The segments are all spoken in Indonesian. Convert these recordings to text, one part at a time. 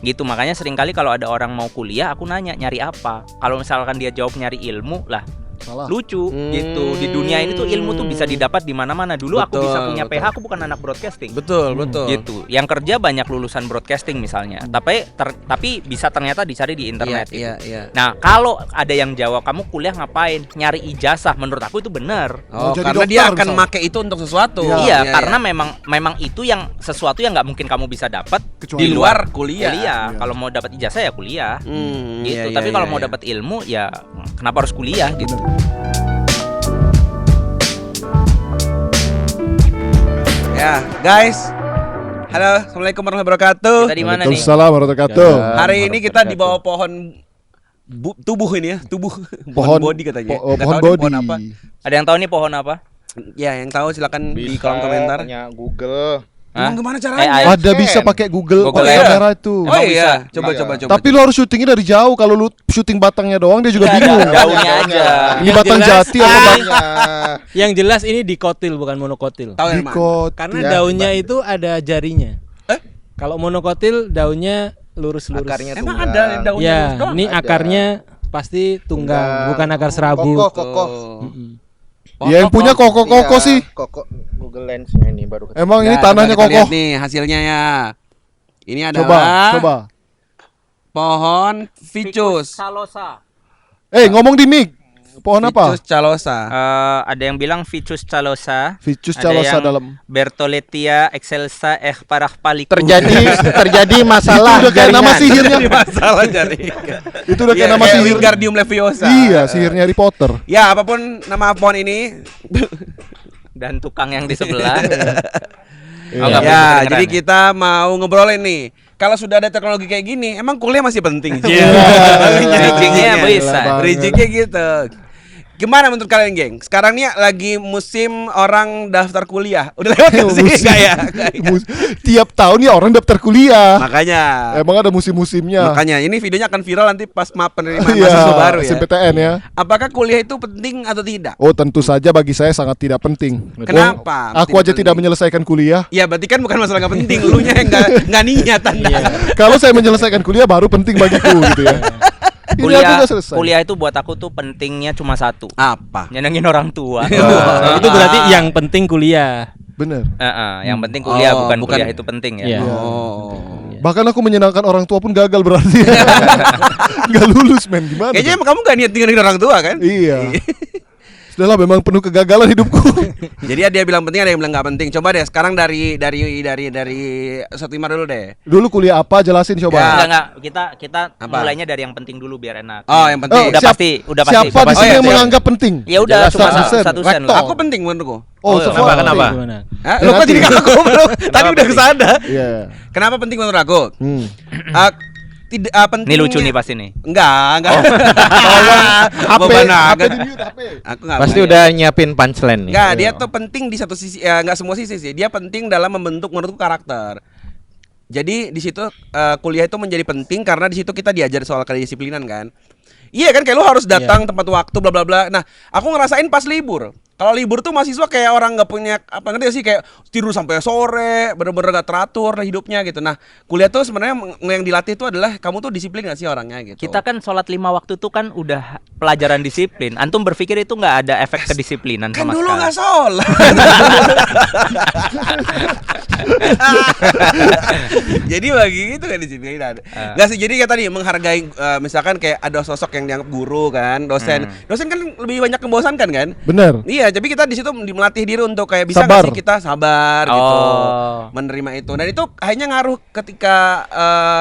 Gitu, makanya seringkali kalau ada orang mau kuliah aku nanya nyari apa. Kalau misalkan dia jawab nyari ilmu lah, Salah. lucu gitu. Di dunia ini tuh ilmu tuh bisa didapat di mana-mana. Dulu aku bisa punya PH, aku bukan anak broadcasting. Betul. Gitu. Yang kerja banyak lulusan broadcasting misalnya. Tapi bisa ternyata dicari di internet gitu. Iya. Nah, kalau ada yang jawab kamu kuliah ngapain? Nyari ijazah, menurut aku itu benar. Oh, Jadi karena dokter, dia akan misalnya. make itu untuk sesuatu. Iya, karena memang itu yang sesuatu yang nggak mungkin kamu bisa dapat Kecuali di luar kuliah. Iya. Kalau mau dapat ijazah ya kuliah. Gitu. Iya, Tapi kalau mau iya. dapat ilmu ya kenapa harus kuliah gitu. Ya, guys. Halo, assalamualaikum warahmatullahi wabarakatuh. Kita di mana nih? Waalaikumsalam warahmatullahi wabarakatuh. Hari ini kita di bawah pohon tubuh ini ya, tubuh Pohon body katanya. Nggak pohon tahu nih body. pohon apa. Ada yang tahu nih pohon apa? Ya, yang tahu silakan di Bisa kolom komentar. tanya Google. Emang gimana AI. caranya? Ada bisa pakai Google Google kamera itu. Oh Emang iya, bisa? coba. Tapi lu harus syutingnya dari jauh. Kalau lu syuting batangnya doang dia juga Nggak, bingung. daunnya aja. Ini Yang batang jelas- jati apa batang Yang jelas ini dikotil bukan monokotil. Tahu dari mana? dikot? Karena Ya, daunnya itu ada jarinya. Eh? Kalau monokotil daunnya lurus-lurus. Akarnya Emang tunggal. ada yang daunnya Ya, lurus doang? ini ada. akarnya pasti tunggal, bukan akar serabut. Kokoh. Mm-mm. Ya yang punya koko Iya, sih. Koko Google Lens-nya ini baru ketemu. Emang ini Nah, tanahnya coba kita lihat kokoh. nih hasilnya ya. Ini Coba, adalah coba. pohon ficus. Calosa. Ngomong di mic. Pohon apa? Ficus calosa. Ada yang bilang Ficus calosa. Ficus Ada calosa yang dalam. Bertolletia excelsa parah paliku. Terjadi masalah Itu udah kayak nama jaringan. sihirnya. Masalah jaringan. Itu udah kayak Iya, nama kayak sihir. Wingardium Leviosa. Iya, sihirnya Harry Potter. Ya, apapun nama pohon ini. Dan tukang yang di sebelah. Iya. nggak Ya, bener-bener jadi keren ya? kita mau ngobrolin nih. Kalau sudah ada teknologi kayak gini, emang kuliah masih penting. Bridging-nya Gila bisa. banget. Bridging-nya gitu. Gimana menurut kalian, geng? Sekarang nih lagi musim orang daftar kuliah. Udah lewat nggak sih? Musim. Nggak ya? Tiap tahun ya orang daftar kuliah. Makanya. Emang ada musim-musimnya. Makanya ini videonya akan viral nanti pas penerimaan Iya, mahasiswa baru ya. SNPTN ya. Apakah kuliah itu penting atau tidak? Oh, tentu saja bagi saya sangat tidak penting. Kenapa? Aku aja tidak penting? menyelesaikan kuliah. Ya berarti kan bukan masalah nggak penting, elunya yang nggak niat Anda. Kalau saya menyelesaikan kuliah baru penting bagiku gitu ya. Ini aku udah selesai. Kuliah itu buat aku tuh pentingnya cuma satu. Apa? Nyenengin orang tua. Nah, itu berarti yang penting kuliah. Bener. Yang penting kuliah, Oh, bukan bukan- kuliah itu penting ya. Iya. Oh. Bahkan aku menyenangkan orang tua pun gagal berarti. Gak lulus men, gimana? Kayaknya dong? emang kamu gak niat tinggalin orang tua kan? Iya. Sudahlah, memang penuh kegagalan hidupku. Jadi dia bilang penting, ada yang bilang nggak penting. Coba deh sekarang dari Sotimar dulu deh. Dulu kuliah apa jelasin Ya. coba. Enggak, kita Apa? mulainya dari yang penting dulu biar enak. Oh, yang penting. Udah pasti. Siapa di Oh, sini iya, yang iya. menganggap penting? Ya udah Jelas, cuma 100%. satu sen. Rektor. Aku penting menurutku. Oh, Kenapa? Kenapa? Gimana? Hah? Ya, Lu kok nanti. jadi aku belum? Tadi udah kesana. Iya. Kenapa penting menurut aku? Tidak penting. Ini lucu nih pasti nih. Enggak. HP, Beban HP banget. di mute, HP. Aku nggak Pasti mau. udah nyiapin punchline nih. Enggak, dia tuh penting di satu sisi, ya nggak semua sisi sih. Dia penting dalam membentuk menurutku karakter. Jadi di situ kuliah itu menjadi penting karena di situ kita diajar soal kedisiplinan kan. Iya kan, kayak lu harus datang tepat waktu bla bla bla. Nah, aku ngerasain pas libur. Kalau libur tuh mahasiswa kayak orang nggak punya apa, ngerti gak sih, kayak tidur sampai sore, bener-bener gak teratur lah hidupnya gitu. Nah, kuliah tuh sebenarnya yang dilatih itu adalah kamu tuh disiplin gak sih orangnya gitu. Kita kan sholat 5 waktu tuh kan udah pelajaran disiplin. Antum berpikir itu nggak ada efek kedisiplinan kan sama dulu sekali. nggak sholat. Jadi bagi itu kan disiplinan. Nggak sih, jadi kayak tadi menghargai, misalkan kayak ada sosok yang dianggap guru kan, dosen. Dosen kan lebih banyak membosankan kan? Bener. Iya, tapi kita di situ melatih diri untuk kayak bisa Sabar. nggak sih kita sabar gitu, Oh. menerima itu. Dan itu akhirnya ngaruh ketika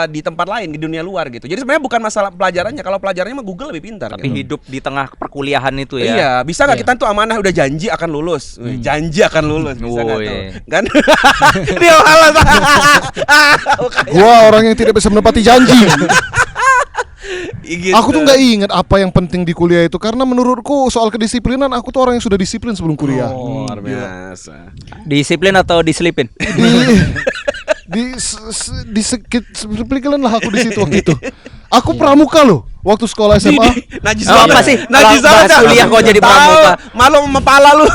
di tempat lain, di dunia luar gitu. Jadi sebenarnya bukan masalah pelajarannya. Kalau pelajarannya mah Google lebih pintar. Tapi gitu. hidup di tengah perkuliahan itu ya. Iya, bisa nggak kita tuh amanah udah janji akan lulus, janji akan lulus, bisa nggak tuh? Woi. Kan? Dia malas. Gua orang yang tidak bisa menepati janji. Gitu. Aku tuh nggak ingat apa yang penting di kuliah itu karena menurutku soal kedisiplinan aku tuh orang yang sudah disiplin sebelum kuliah. Oh, luar biasa. Disiplin atau diselipin? Di sedikit lah aku di situ waktu itu. Aku pramuka loh. Waktu sekolah SMA, Najis Oh, apa sih? Najis Kalau bahas banget. kuliah kok jadi Tahu, pramuka? malu sama pala lu.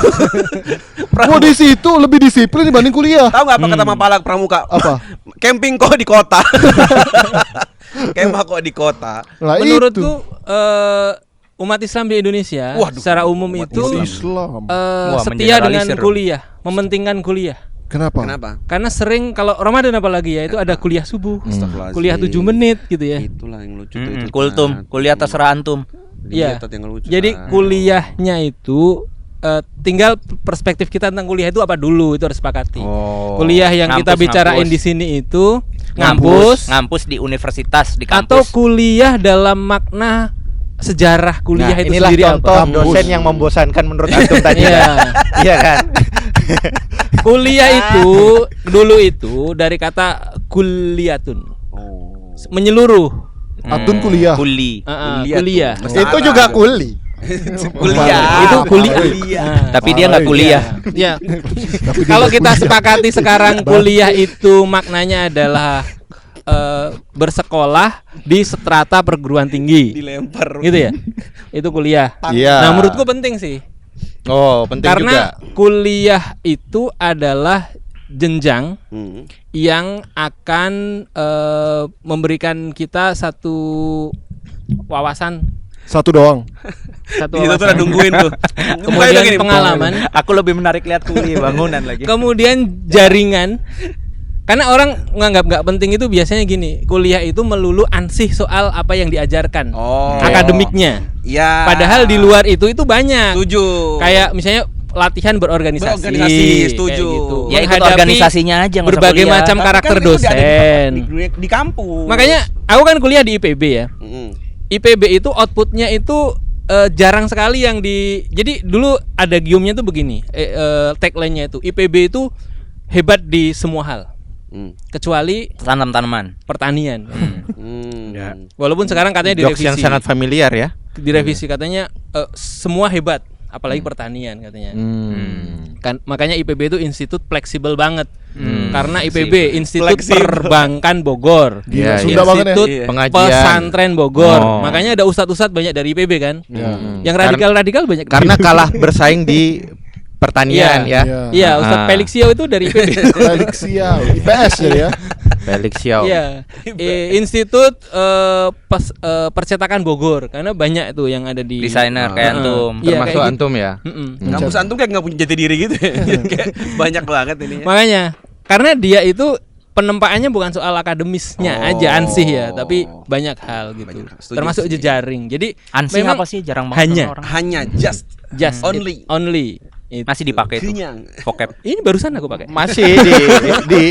gua di situ lebih disiplin dibanding kuliah. Tahu nggak apa kata mapala pramuka? Apa? Camping kok di kota. Kemah kok di kota. Lah Menurutku umat Islam di Indonesia Waduh, secara umum umat itu Islam. Wah, setia dengan mengeneralisir. kuliah, mementingkan kuliah. Kenapa? Kenapa? Karena sering kalau Ramadan apalagi ya itu ada kuliah subuh, Astagfirullahaladzim. kuliah 7 menit gitu ya. Itulah yang lucu tuh itu. Kultum, kuliah terserah antum. Iya. Itu yang lucu. Jadi Tan. kuliahnya itu tinggal perspektif kita tentang kuliah itu apa dulu itu harus sepakati. Oh. Kuliah yang kita Ngampus, bicarain ngampus. di sini itu Ngampus di universitas, di atau kampus. kuliah dalam makna sejarah kuliah Nah, itu inilah sendiri contoh apa? dosen yang membosankan menurut antum tadi. Iya. Iya kan? Kuliah itu dulu itu dari kata kuliatun, Oh. menyeluruh. Atun kuliah. Kuli. Kuliah. tuh. Itu juga kuli. Kuliah. Itu kuliah. Kuliah. Tapi dia nggak kuliah. Ya. Kalau kita sepakati sekarang kuliah itu maknanya adalah bersekolah di strata perguruan tinggi. Dilempar. Gitu ya. Itu kuliah. Iya. Nah, menurutku penting sih. Oh, penting Karena juga. kuliah itu adalah jenjang Hmm. yang akan memberikan kita satu wawasan, Satu doang. satu Itu tuh udah wawasan. nungguin tuh. Kemudian pengalaman, Aku lebih menarik lihat kuli bangunan lagi. kemudian jaringan. Karena orang nganggap nggak penting itu biasanya gini, kuliah itu melulu ansih soal apa yang diajarkan, Oh. akademiknya. Iya. Padahal di luar itu banyak. Setuju. Kayak misalnya latihan berorganisasi, Berorganisasi, setuju. kayak gitu. Ya ikut Menghadapi organisasinya aja, nggak usah berbagai kuliah. macam Tapi karakter kan itu ada dosen. di kampus. Makanya aku kan kuliah di IPB ya. Mm. IPB itu outputnya itu jarang sekali yang di. Jadi dulu ada giumnya tuh begini, tagline-nya itu IPB itu hebat di semua hal Mm. kecuali Tanam tanaman. pertanian. Mm. Ya. Walaupun sekarang katanya Jokes direvisi. yang sangat familiar ya. Direvisi katanya semua hebat, apalagi pertanian katanya. Kan makanya IPB itu institut fleksibel banget. Karena IPB Institut Fleksibel. Perbankan Bogor. Iya, Sunda banget ya. Institut Iya. Pengajian. Pesantren Bogor. Oh. Makanya ada ustadz-ustadz banyak dari IPB kan. Ya. Yang radikal-radikal banyak. Karena kalah bersaing di pertanian Iya. ya. Iya, Ustadz Ah. Felixio itu dari IPB. Felix Siau, IPS jadi ya. Felix Xiao. Iya. Institut Percetakan Bogor karena banyak tuh yang ada di Desainer kayak antum. Iya, Termasuk kayak antum ya. Mm-mm. Kampus antum kayak nggak punya jati diri gitu ya. Kayak banyak banget ini. Makanya karena dia itu penempaannya bukan soal akademisnya Oh. aja ansih ya, tapi banyak hal gitu. Banyak hal. Setuju Termasuk sih. jejaring. Jadi Ansih memang apa sih? Jarang banget hanya orang. Hanya just only. only. Itu. Masih dipakai tuh. Kenyang. Vocab. Ini barusan aku pakai. Masih di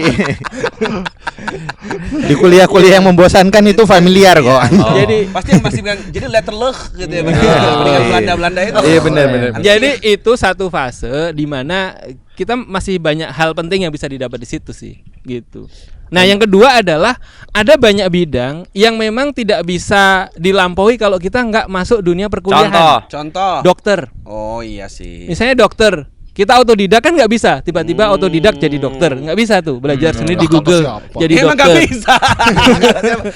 di kuliah-kuliah yang membosankan itu familiar kok. Oh. Jadi Pasti yang masih bilang jadi letterlech gitu ya. Pendidikan Belanda itu. Iya, benar, benar. Jadi itu satu fase di mana kita masih banyak hal penting yang bisa didapat di situ sih, gitu. Nah, yang kedua adalah ada banyak bidang yang memang tidak bisa dilampaui kalau kita nggak masuk dunia perkuliahan. Contoh. Dokter, Oh iya sih. misalnya dokter, kita otodidak kan nggak bisa tiba-tiba otodidak jadi dokter, nggak bisa tuh belajar sendiri di Kata Google siapa? jadi Emang nggak dokter. bisa.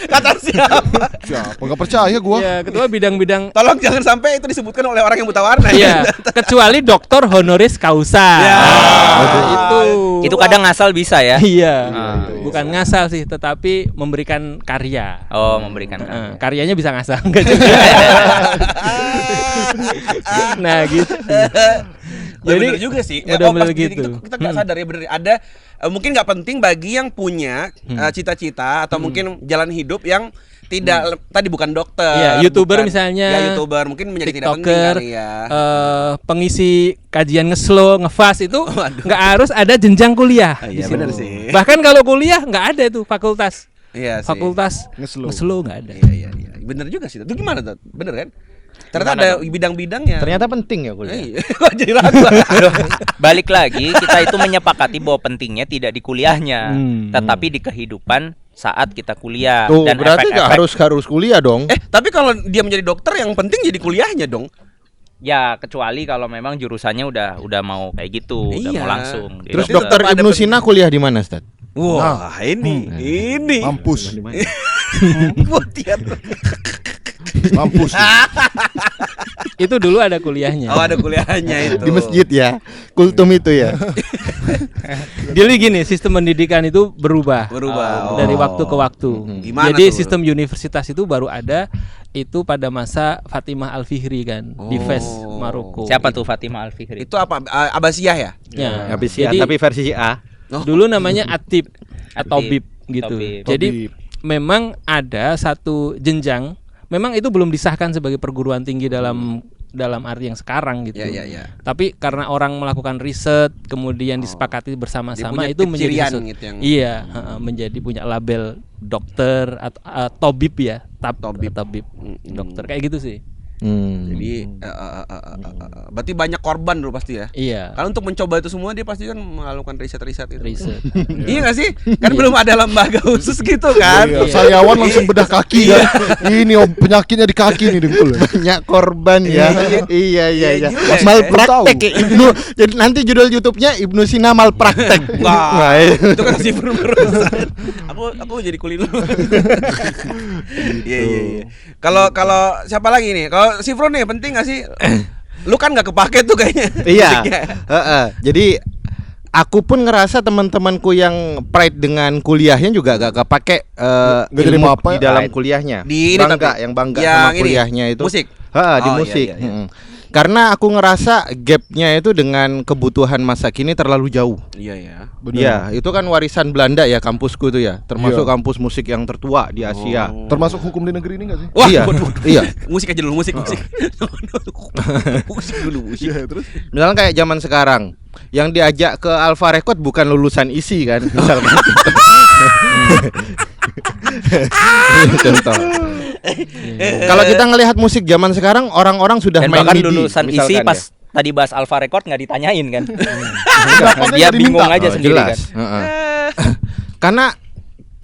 Kata siapa? Siapa nggak percaya gua. Ya, kedua bidang-bidang Tolong jangan sampai itu disebutkan oleh orang yang buta warna. Iya, kecuali doktor honoris causa. Ya. Itu. Itu kadang ngasal bisa ya. Iya. Ah. Bukan ngasal sih, tetapi memberikan karya. Oh, memberikan. Karyanya bisa ngasal enggak juga. Nah, gitu. Jadi bener juga sih. Bener-bener Jadi gitu. kita nggak sadar ya bener. Ada mungkin nggak penting bagi yang punya cita-cita atau mungkin jalan hidup yang tidak tadi bukan dokter. Iya, YouTuber bukan- misalnya. Ya YouTuber mungkin menjadi tidak penting TikToker, kali ya. pengisi kajian ngeslow, ngefast itu Waduh. nggak harus ada jenjang kuliah. Ah, di iya, situ. bener sih. Bahkan kalau kuliah nggak ada tuh fakultas. Iya sih. Fakultas Ngeslow. ngeslow nggak ada. Iya. Bener juga sih. Itu gimana tuh? Bener kan? Ternyata Gimana ada bidang-bidangnya. Ternyata penting ya kuliah. Iya. Kok jadi ragu? Balik lagi kita itu menyepakati bahwa pentingnya tidak di kuliahnya, tetapi di kehidupan saat kita kuliah Tuh, dan berarti nggak efek-efek. harus kuliah dong. Tapi kalau dia menjadi dokter yang penting jadi kuliahnya dong. Ya kecuali kalau memang jurusannya udah mau kayak gitu, udah Iya. mau langsung. gitu. Terus Berarti dokter tetap ada Ibnu pen- Sina kuliah di mana, Ustaz? Wah, ini. Mampus. Mampus. Itu dulu ada kuliahnya. Oh, ada kuliahnya itu. Di masjid ya. Kultum itu ya. Jadi gini, sistem pendidikan itu berubah dari waktu ke waktu. Gimana Jadi tuh? sistem universitas itu baru ada itu pada masa Fatimah Al-Fihri kan di Fes, Maroko. Siapa tuh Fatimah Al-Fihri? Itu apa? Abbasiyah ya? Ya. Habis ya, Jadi tapi versi A. dulu namanya Atib atau Atib. Bib gitu. Tabib. Jadi memang ada satu jenjang, memang itu belum disahkan sebagai perguruan tinggi dalam arti yang sekarang gitu. Ya. Tapi karena orang melakukan riset kemudian disepakati bersama-sama Dia punya itu menjadi kecirian sesuatu- gitu yang- iya, menjadi punya label dokter atau tabib ya, Tabib. dokter kayak gitu sih. Jadi berarti banyak korban dulu pasti ya. Iya. Kalau untuk mencoba itu semua dia pasti kan melakukan riset-riset itu. Riset. Iya nggak sih? Kan belum ada lembaga khusus gitu kan? Iya, Sariawan langsung bedah kaki kan. Ini penyakitnya di kaki nih dengkul. Banyak korban ya. Iya. Iya juga. Malpraktek ya, Ibnu. Jadi nanti judul YouTube-nya Ibnu Sina malpraktek. Wah, iya. itu kan si berurusan. Aku jadi kuli dulu. Iya. Kalau siapa lagi nih? Kalau si Fro nih penting gak sih? Lu kan gak kepake tuh kayaknya. Iya. musiknya. Jadi aku pun ngerasa teman-temanku yang pride dengan kuliahnya juga gak kepake Nggak jadi ilmu apa-apa di ya? dalam kuliahnya. Di ini bangga, tapi- yang bangga yang sama ini, kuliahnya itu. musik? Di Oh, musik. iya. Karena aku ngerasa gapnya itu dengan kebutuhan masa kini terlalu jauh. Iya. Iya, itu kan warisan Belanda ya kampusku itu ya, termasuk Iya. kampus musik yang tertua di Asia. Termasuk hukum di negeri ini enggak sih? Wah, Iya, iya. musik aja dulu, musik. Musik dulu, musik. Iya, terus Misalnya kayak zaman sekarang, yang diajak ke Alfa Record bukan lulusan isi kan, misalkan. Contoh. Kalau kita ngelihat musik zaman sekarang, orang-orang sudah Dan main bahkan MIDI, lulusan isi misalkan pas ya. tadi bahas Alpha Record nggak ditanyain kan? Makanya Dia nggak bingung diminta. aja sendiri kan. Jelas. Heeh. Karena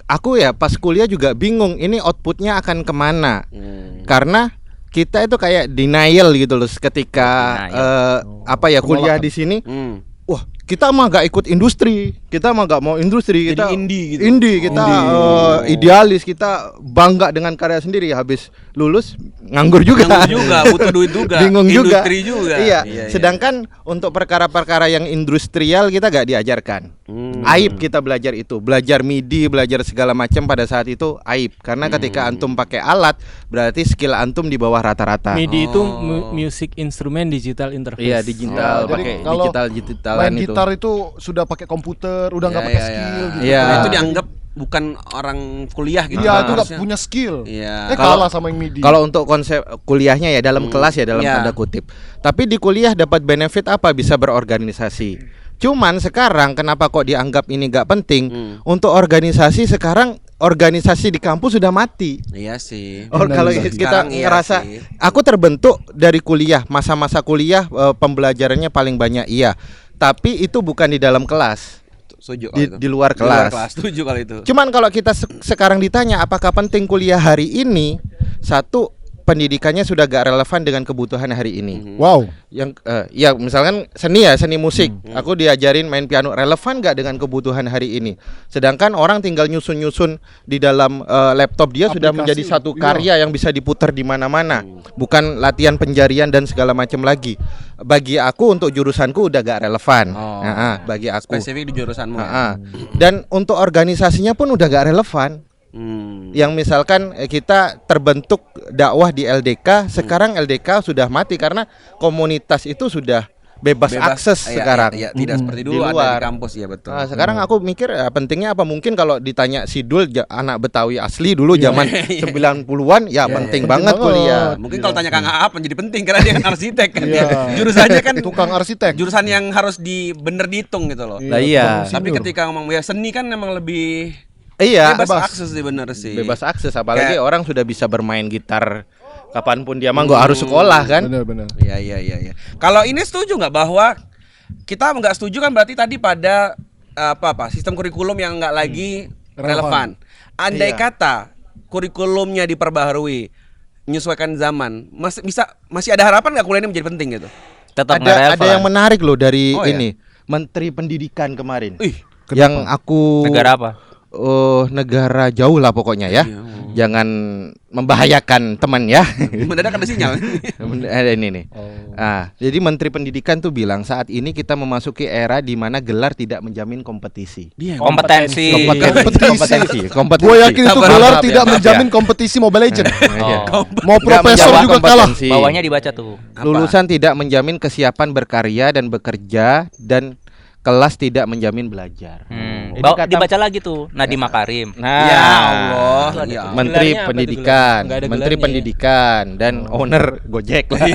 aku ya pas kuliah juga bingung ini outputnya akan kemana. Karena kita itu kayak denial gitu loh ketika kuliah di sini. Wah, kita mah gak ikut industri, kita mah gak mau industri, kita indie gitu. Indie, kita idealis, kita bangga dengan karya sendiri. Habis lulus nganggur juga. Butuh duit juga. Bingung juga. Industri juga. Iya. Sedangkan untuk perkara-perkara yang industrial kita gak diajarkan. Aib kita belajar itu, belajar MIDI, belajar segala macam pada saat itu aib. Karena ketika antum pakai alat, berarti skill antum di bawah rata-rata. MIDI itu music instrument digital interface. Iya, digital, Jadi pakai kalau digitalan main itu. gitar itu sudah pakai komputer, udah nggak pakai skill gitu. Iya. Nah, itu dianggap bukan orang kuliah gitu. Iya, itu nggak Harusnya. punya skill. Iya. Kalah sama yang MIDI. Kalau untuk konsep kuliahnya ya dalam kelas ya dalam Iya. tanda kutip. Tapi di kuliah dapat benefit apa? Bisa berorganisasi. Cuman sekarang kenapa kok dianggap ini gak penting? Untuk organisasi sekarang organisasi di kampus sudah mati. Iya sih. Kalau Benar. kita Sekarang iya ngerasa sih. aku terbentuk dari kuliah, masa-masa kuliah pembelajarannya paling banyak iya. Tapi itu bukan di dalam kelas. Setuju kalau Di- itu. di luar kelas. Setuju kalau itu. Cuman kalau kita sekarang ditanya apakah penting kuliah hari ini? Satu, pendidikannya sudah gak relevan dengan kebutuhan hari ini. Wow. Yang ya misalkan seni musik, aku diajarin main piano, relevan gak dengan kebutuhan hari ini? Sedangkan orang tinggal nyusun di dalam laptop dia sudah Aplikasi, menjadi satu iya. karya yang bisa diputar di mana-mana, bukan latihan penjarian dan segala macam lagi. Bagi aku untuk jurusanku udah gak relevan. Bagi aku. Spesifik di jurusanmu. Dan untuk organisasinya pun udah gak relevan. Yang misalkan kita terbentuk dakwah di LDK, sekarang LDK sudah mati karena komunitas itu sudah bebas akses iya, sekarang. Iya, tidak seperti Di dulu ada luar. di kampus ya betul. Nah, sekarang aku mikir pentingnya apa? Mungkin kalau ditanya Sidul anak Betawi asli dulu zaman 90-an ya penting banget banget. kuliah. Mungkin kalau tanya Kang Aap menjadi penting karena dia kan arsitek kan. Iya. Jurusannya kan Tukang arsitek. jurusan yang harus bener dihitung gitu loh. Lah iya. Tapi ketika ngomong ya seni kan memang lebih Iya, bebas akses sih bener sih. bebas akses apalagi Kayak- orang sudah bisa bermain gitar kapanpun dia mah nggak harus sekolah kan. Benar-benar. Iya. Kalau ini setuju nggak bahwa kita nggak setuju kan berarti tadi pada apa sistem kurikulum yang nggak lagi relevan. Andai Iya. kata kurikulumnya diperbaharui, menyesuaikan zaman, masih ada harapan nggak kuliah ini menjadi penting gitu? Tetap nggak Ada relevan. yang menarik loh dari Oh, ya? ini Menteri Pendidikan kemarin. Ih, yang aku Negara apa? negara jauh lah pokoknya ya. Iya. Jangan membahayakan teman ya. Mendadak ada sinyal. Ada ini nih. Jadi Menteri Pendidikan tuh bilang saat ini kita memasuki era di mana gelar tidak menjamin kompetisi. Dia Kompetensi. Kompetisi. Gue yakin itu Sabar, gelar maaf ya, tidak maaf menjamin kompetisi Mobile Legend. Oh. Mau Nggak profesor menjawab juga kalah. kompetensi. Bawahnya dibaca tuh. Lulusan tidak menjamin kesiapan berkarya dan bekerja, dan kelas tidak menjamin belajar. Ini kata- Dibaca lagi tuh Nadiem Makarim. Nah, Ya Allah. Ya. Menteri Gelarnya apa tuh Pendidikan, gelarnya? Nggak ada Menteri gelarnya ya? Pendidikan dan owner Gojek lah.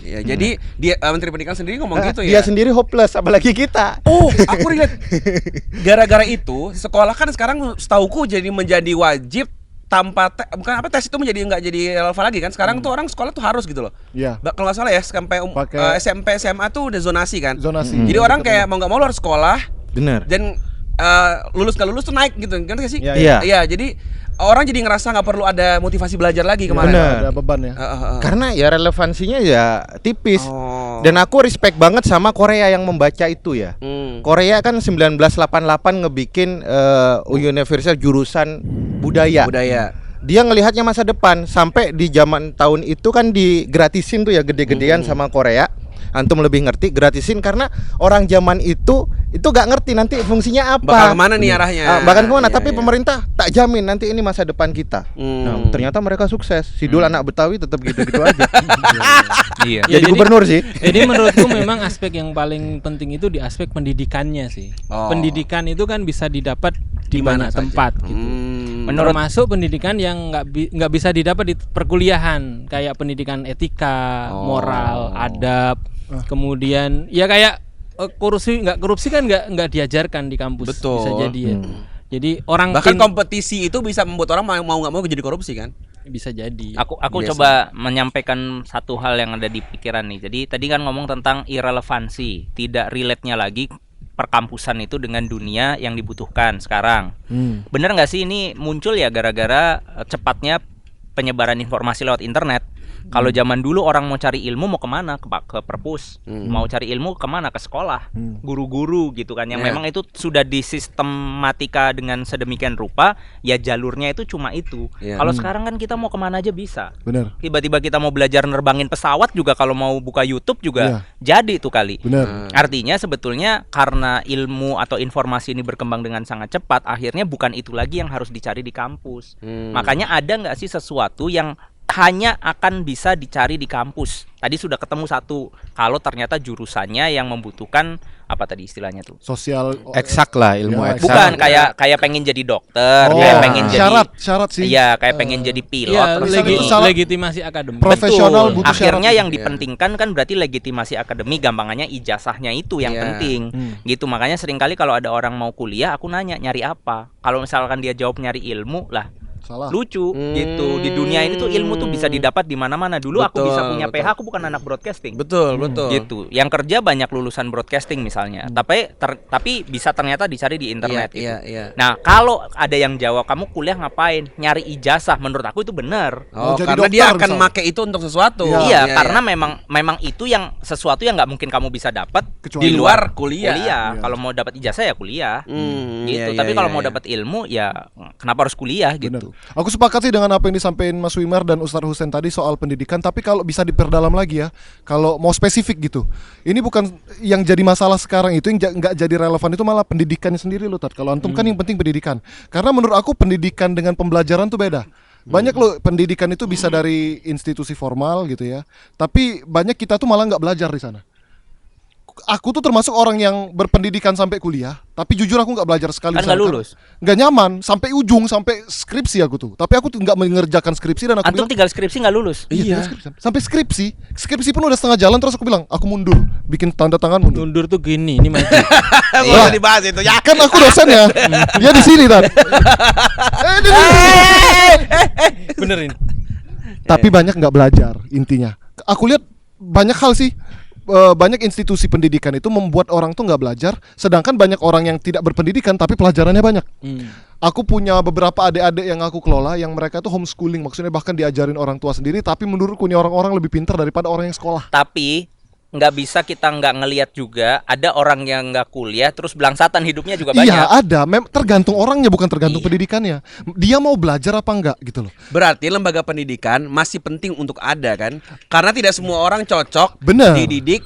Ya, jadi dia Menteri Pendidikan sendiri ngomong gitu Dia ya. sendiri hopeless, apalagi kita. Oh, aku relate. Gara-gara itu, sekolah kan sekarang setauku jadi menjadi wajib tanpa bukan apa tes itu menjadi nggak jadi relevan lagi kan. Sekarang tuh orang sekolah tuh harus gitu loh. Iya. Kalau nggak salah ya sampai Pakai- SMP SMA tuh udah zonasi kan. Zonasi. Jadi orang kayak mau nggak mau lo harus sekolah Bener. dan lulus nggak lulus tuh naik gitu kan gak sih? Iya, iya. Iya, jadi orang jadi ngerasa nggak perlu ada motivasi belajar lagi kemarin. Bener. Ada beban ya. Karena ya relevansinya ya tipis. Oh. Dan aku respect banget sama Korea yang membaca itu ya. Korea kan 1988 ngebikin universal jurusan budaya. budaya. Dia ngelihatnya masa depan, sampai di zaman tahun itu kan digratisin tuh ya gede-gedean sama Korea. Antum lebih ngerti gratisin karena orang zaman itu gak ngerti nanti fungsinya apa. Bakal kemana nih arahnya? Bahkan kemana? Iya, Tapi iya. pemerintah tak jamin nanti ini masa depan kita. Nah, ternyata mereka sukses. Sidul anak Betawi tetap gitu-gitu aja. Iya. Ya, Jadi gubernur sih. Jadi menurutku memang aspek yang paling penting itu di aspek pendidikannya sih. Oh. Pendidikan itu kan bisa didapat di Di mana banyak saja. tempat gitu. Termasuk pendidikan yang nggak bisa didapat di perkuliahan, kayak pendidikan etika, moral, adab. Kemudian ya kayak korupsi kan nggak diajarkan di kampus. Betul. Bisa jadi ya. Jadi orang Bahkan kompetisi itu bisa membuat orang mau nggak mau jadi korupsi kan? bisa jadi. Aku Biasa. coba menyampaikan satu hal yang ada di pikiran nih. Jadi tadi kan ngomong tentang irrelevansi, tidak relate-nya lagi perkampusan itu dengan dunia yang dibutuhkan sekarang. Bener nggak sih ini muncul ya gara-gara cepatnya penyebaran informasi lewat internet? Kalau zaman dulu orang mau cari ilmu mau kemana? Ke perpus. Mau cari ilmu kemana? Ke sekolah. Guru-guru gitu kan. Yang Yeah. memang itu sudah disistematika dengan sedemikian rupa. Ya jalurnya itu cuma itu. Yeah. Kalau sekarang kan kita mau kemana aja bisa. Bener. Tiba-tiba kita mau belajar nerbangin pesawat juga, kalau mau buka YouTube juga jadi tuh kali. Bener. Artinya sebetulnya karena ilmu atau informasi ini berkembang dengan sangat cepat, akhirnya bukan itu lagi yang harus dicari di kampus. Makanya ada nggak sih sesuatu yang hanya akan bisa dicari di kampus? Tadi sudah ketemu satu, kalau ternyata jurusannya yang membutuhkan apa tadi istilahnya tuh? Sosial Eksak lah, ilmu Ya, eksak. Bukan kayak pengen jadi dokter, Oh, kayak pengen jadi syarat sih. Iya, kayak pengen jadi pilot. Iya, terus legi- ini. salah- legitimasi akademik. Profesional Betul. butuh Akhirnya syarat. yang dipentingkan kan berarti legitimasi akademik, gampangannya ijazahnya itu yang Iya. penting. Gitu, makanya seringkali kalau ada orang mau kuliah, aku nanya nyari apa. Kalau misalkan dia jawab nyari ilmu lah, Salah. lucu gitu. Di dunia ini tuh ilmu tuh bisa didapat di mana-mana. Dulu aku Betul, bisa punya betul. PH, aku bukan anak broadcasting. Betul, betul. Gitu. Yang kerja banyak lulusan broadcasting misalnya. Tapi bisa ternyata dicari di internet gitu. Iya. Nah, kalau ada yang jawab kamu kuliah ngapain? Nyari ijazah, menurut aku itu benar. Oh, Mau jadi karena dia dokter akan misalnya. make itu untuk sesuatu. Iya. Iya, karena memang itu yang sesuatu yang nggak mungkin kamu bisa dapat Kecuali di luar kuliah. Iya. Kalau mau dapat ijazah ya kuliah. Gitu. Iya, Tapi iya, kalau iya, mau iya. dapat ilmu ya kenapa harus kuliah Bener. gitu. Aku sepakat sih dengan apa yang disampaikan Mas Wimar dan Ustadz Husain tadi soal pendidikan. Tapi kalau bisa diperdalam lagi ya, kalau mau spesifik gitu, ini bukan yang jadi masalah sekarang itu, yang nggak jadi relevan itu malah pendidikannya sendiri loh, Tat. Kalau antum kan yang penting pendidikan. Karena menurut aku pendidikan dengan pembelajaran tuh beda. Banyak loh pendidikan itu bisa dari institusi formal gitu ya. Tapi banyak kita tuh malah nggak belajar di sana. Aku tuh termasuk orang yang berpendidikan sampai kuliah, tapi jujur aku nggak belajar sekali. Kan di sana. nggak lulus. Nggak nyaman sampai ujung, sampai skripsi aku tuh. Tapi aku tuh nggak mengerjakan skripsi dan aku Antum bilang tinggal skripsi nggak lulus. iya. Sampai skripsi pun udah setengah jalan, terus aku bilang aku mundur, bikin tanda tangan mundur. Mundur tuh gini, ini maju. Nggak usah dibahas itu ya. Kan aku dosennya, dia di sini Tan. Bener ini. Tapi banyak nggak belajar intinya. Aku lihat banyak hal sih. Banyak institusi pendidikan itu membuat orang tuh nggak belajar, sedangkan banyak orang yang tidak berpendidikan tapi pelajarannya banyak. Aku punya beberapa adik-adik yang aku kelola yang mereka tuh homeschooling, maksudnya bahkan diajarin orang tua sendiri, tapi menurutku ini orang-orang lebih pintar daripada orang yang sekolah. Tapi nggak bisa kita nggak ngelihat juga ada orang yang nggak kuliah terus belangsatan hidupnya juga banyak. Iya ada, tergantung orangnya bukan tergantung Iya. pendidikannya. Dia mau belajar apa enggak gitu loh. Berarti lembaga pendidikan masih penting untuk ada kan? Karena tidak semua orang cocok Bener. dididik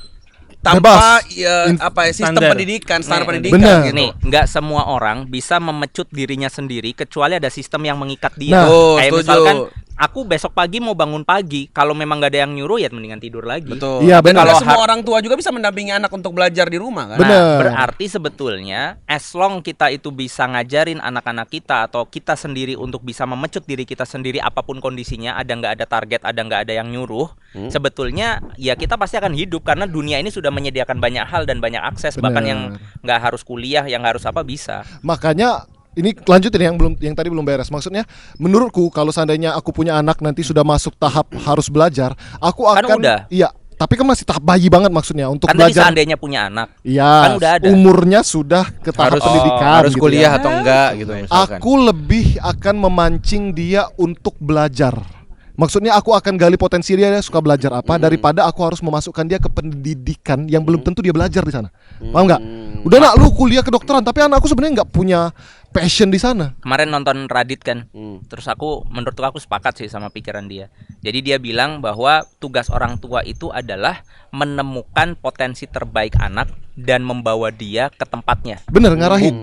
tanpa Bebas. sistem Standar. pendidikan, standar Nih, pendidikan bener. gitu. Nih, nggak semua orang bisa memecut dirinya sendiri kecuali ada sistem yang mengikat Nah. dia. Oh, Kayak setuju. misalkan aku besok pagi mau bangun pagi, kalau memang nggak ada yang nyuruh ya mendingan tidur lagi. Betul. Iya, Tapi benar. kalau Kalau semua har- orang tua juga bisa mendampingi anak untuk belajar di rumah kan? Bener. Nah, berarti sebetulnya as long kita itu bisa ngajarin anak-anak kita atau kita sendiri untuk bisa memecut diri kita sendiri apapun kondisinya, ada nggak ada target, ada nggak ada yang nyuruh, sebetulnya ya kita pasti akan hidup karena dunia ini sudah menyediakan banyak hal dan banyak akses, bahkan Bener. yang nggak harus kuliah, yang nggak harus apa bisa. Makanya ini lanjutin yang tadi belum beres. Maksudnya menurutku kalau seandainya aku punya anak nanti sudah masuk tahap harus belajar, aku Kan akan udah. iya, tapi kan masih tahap bayi banget maksudnya untuk Kan tadi belajar. seandainya punya anak, Iya, kan udah ada. umurnya sudah ke tahap pendidikan harus gitu kuliah ya. atau enggak gitu misalkan. Aku lebih akan memancing dia untuk belajar. Maksudnya aku akan gali potensi dia suka belajar apa daripada aku harus memasukkan dia ke pendidikan yang belum tentu dia belajar di sana. Paham nggak? Udah nak lu kuliah kedokteran tapi anakku sebenarnya nggak punya passion di sana. kemarin nonton Radit kan, terus menurut aku sepakat sih sama pikiran dia. Jadi dia bilang bahwa tugas orang tua itu adalah menemukan potensi terbaik anak dan membawa dia ke tempatnya. Bener ngarahin.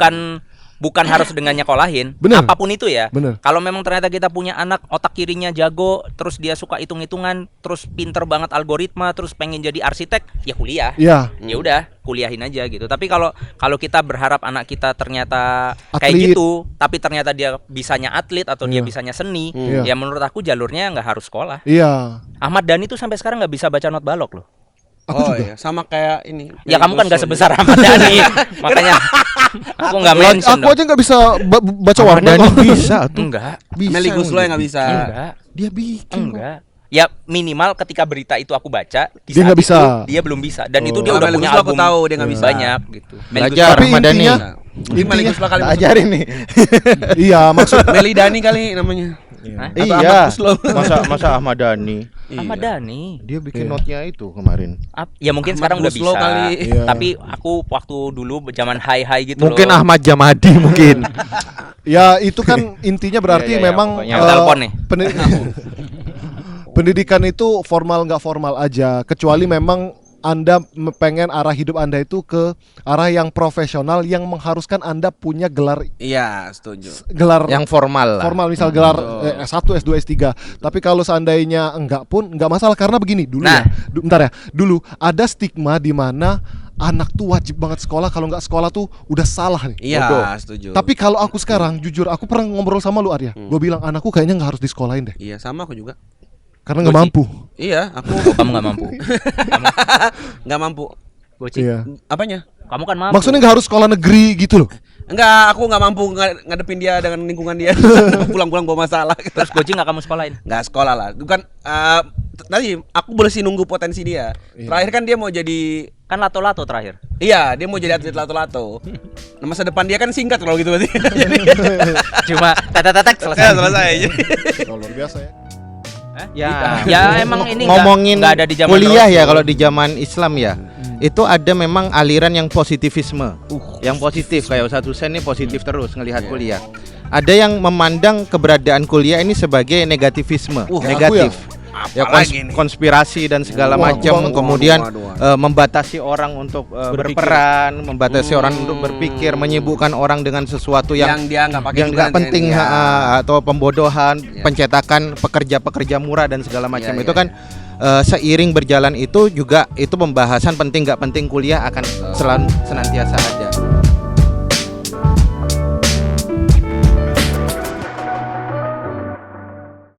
Bukan harus dengan nyekolahin, Bener. apapun itu ya. Bener. Kalau memang ternyata kita punya anak otak kirinya jago, terus dia suka hitung-hitungan, terus pinter banget algoritma, terus pengen jadi arsitek, ya kuliah. Iya. Ya udah, kuliahin aja gitu. Tapi kalau kita berharap anak kita ternyata kayak Atlet. gitu, tapi ternyata dia bisanya atlet atau dia Iya. bisanya seni, Iya. ya menurut aku jalurnya nggak harus sekolah. Iya. Ahmad Dhani tuh sampai sekarang nggak bisa baca not balok loh. Aku Oh juga. iya, sama kayak ini. Ya kamu kan nggak Gosok sebesar Ahmad Dhani, makanya aku nggak mention Aku dong. aja nggak bisa baca warna Dhani kok. bisa tuh. Enggak, juga. Meli Guslo yang nggak bisa. enggak, Dia bikin kok. enggak. Ya minimal ketika berita itu aku baca, di Dia saat nggak bisa. itu dia belum bisa. Dan itu dia Oh, udah Meli punya Guslo aku album tahu dia nggak bisa. banyak gitu. Meli Belajar Tapi Ahmad Dhani. intinya Mungkin Meli Guslo kali. Tak ajarin nih. iya maksud Meli Dani kali namanya. Hah? Atau Iya. Ahmad Guslo. Masa Ahmad Dhani. Ahmad Dhani. Dia bikin notnya itu kemarin. Ya mungkin Ahmad sekarang udah Guslo bisa. kali. Iya. Tapi aku waktu dulu zaman high gitu Mungkin loh. Ahmad Jamadi mungkin. ya itu kan intinya berarti Iya, iya, memang pokoknya. Yang telepon nih. Pendidikan itu formal nggak formal aja, kecuali memang Anda pengen arah hidup Anda itu ke arah yang profesional yang mengharuskan Anda punya gelar Iya, setuju. Yang formal lah. formal, misal gelar S1, S2, S3. Tapi kalau seandainya enggak pun enggak masalah karena begini dulu Nah. ya. Bentar ya. Dulu ada stigma di mana anak tuh wajib banget sekolah, kalau nggak sekolah tuh udah salah nih. Iya, Bodoh. setuju. Tapi kalau aku sekarang jujur aku pernah ngobrol sama lu Arya. Gue bilang anakku kayaknya nggak harus disekolahin deh Iya, sama aku juga. karena nggak Boci. mampu. Iya, aku Kamu nggak mampu. nggak mampu. Boci. Iya. Apanya? Kamu kan mampu. Maksudnya nggak harus sekolah negeri gitu loh. Enggak, aku nggak mampu ngadepin dia dengan lingkungan dia. Pulang-pulang bawa masalah. Terus Boci nggak kamu sekolahin? Nggak sekolah lah. Bukan tadi aku masih nunggu potensi dia. Terakhir kan dia mau jadi Kan lato-lato terakhir. iya, dia mau jadi atlet lato-lato. Nah, masa depan dia kan singkat kalau gitu berarti. Cuma tetek selesai. selesai. Oh, luar biasa ya. Ya emang ini ngomongin nggak ada di zaman kuliah ya Rasul. kalau di zaman Islam ya. Itu ada memang aliran yang positivisme. Yang positif kayak Ustadz Husain ini positif terus ngelihat kuliah. Ada yang memandang keberadaan kuliah ini sebagai negativisme, negatif. Ya Apalagi nih. konspirasi dan segala Wah, macam, waduh, kemudian waduh. membatasi orang untuk berperan, membatasi orang untuk berpikir, menyibukkan orang dengan sesuatu yang dia nggak pakai yang juga nggak nanti penting ya. atau pembodohan, pencetakan pekerja-pekerja murah dan segala macam Iya, itu iya. kan seiring berjalan itu juga itu pembahasan penting nggak penting kuliah akan selalu senantiasa ada.